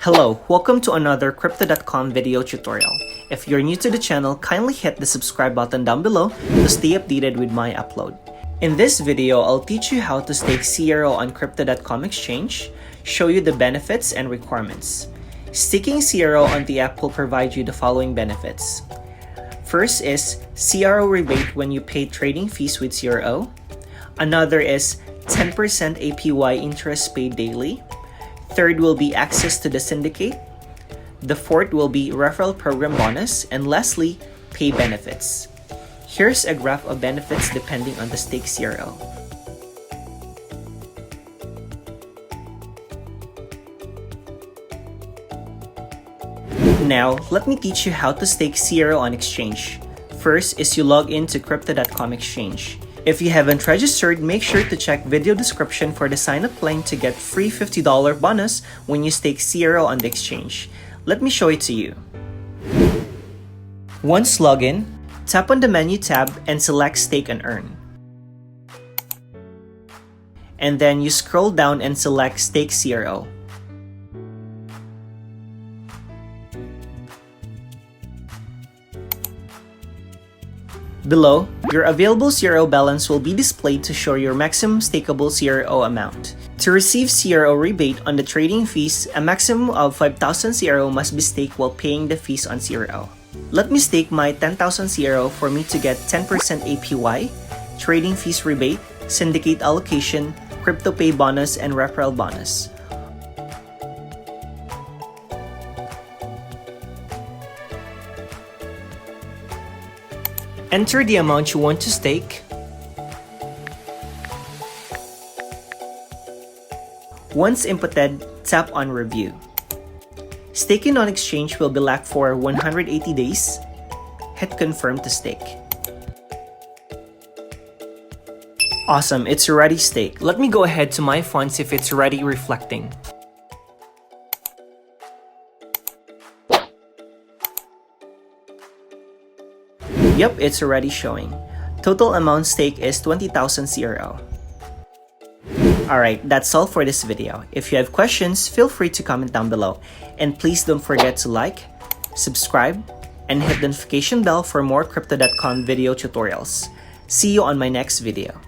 Hello, welcome to another Crypto.com video tutorial. If you're new to the channel, kindly hit the subscribe button down below to stay updated with my upload. In this video, I'll teach you how to stake CRO on Crypto.com exchange, show you the benefits and requirements. Staking CRO on the app will provide you the following benefits. First is CRO rebate when you pay trading fees with CRO. Another is 10% APY interest paid daily. Third will be access to the syndicate. The fourth will be referral program bonus. And lastly, pay benefits. Here's a graph of benefits depending on the stake CRO. Now, let me teach you how to stake CRO on exchange. First is you log in to Crypto.com exchange. If you haven't registered, make sure to check video description for the sign-up link to get free $50 bonus when you stake CRO on the exchange. Let me show it to you. Once logged in, tap on the menu tab and select Stake and Earn. And then you scroll down and select Stake CRO. Below, your available CRO balance will be displayed to show your maximum stakeable CRO amount. To receive CRO rebate on the trading fees, a maximum of 5,000 CRO must be staked while paying the fees on CRO. Let me stake my 10,000 CRO for me to get 10% APY, trading fees rebate, Syndicate Allocation, crypto pay bonus, and referral bonus. Enter the amount you want to stake. Once inputted, tap on Review. Staking on exchange will be locked for 180 days. Hit Confirm to stake. Awesome, it's already staked. Let me go ahead to my funds if it's already reflecting. Yep, it's already showing. Total amount stake is 20,000 CRO. Alright, that's all for this video. If you have questions, feel free to comment down below. And please don't forget to like, subscribe, and hit the notification bell for more Crypto.com video tutorials. See you on my next video.